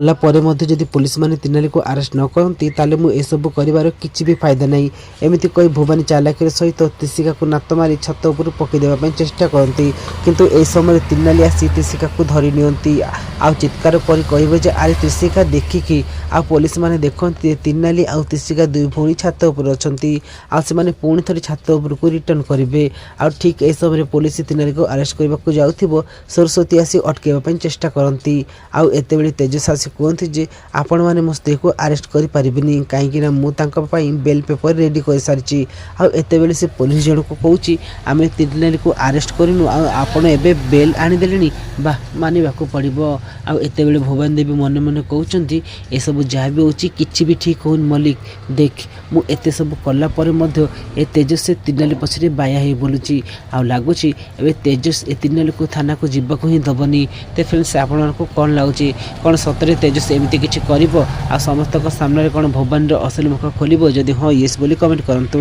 कला परे मध्य जदि पुलिस माने तिनाली को अरेस्ट न करती ताले मु ए सब करिवार किछि भी फायदा नहीं। एमिति कोई भुवानी चालाकी सहित तिसिका को नात मारी छत उपर पकई देबा पई चेष्टा करती, किंतु ए समय तिनाली आसी तिसिका को धरि नियंती आ चित्कार करी कहबे जे आरे तिसिका देखिकी आ पुलिस माने देखंती तिनाली आ तिसिका दुई भौणी छत उपर अछंती आ से माने पुणी थरी छत उपर को रिटर्न करिवे। आ ठीक ए समय पुलिस तिनाली को अरेस्ट करबा को जाउथिबो सरस्वती आसी अटकेबा पई चेष्टा करंती। आ एते बेले तेजस आसी कहते जे आपण मैंने मो स्त्री को अरेस्ट कर पारिबेनी कहीं मुझे बेल पेपर रेडी कर सारी। आते बेले से पुलिस जन को कहूँ आम तिनाली को अरेस्ट करूँ आपण एबे बेल आनीदे बा मानवा पड़ो। आते बेले भुवन देवी मन मन कहते ये सब जहाँ भी हो कि ठीक हो मलिक देख मुझे सब कलापर ए तेजस से तिनाली पछरे बाया हो बोलुची आ लगुच ए तेजस ए तिनाली को थाना को जीवाक ही दबनी। तो फ्रेंड्स आपण को कौन लगुच कौन सतरे तेजस एमती किसी कर समस्त सामने कौन भुवन असली मुख खोल जदि हाँ येस बोली कमेंट करंतु।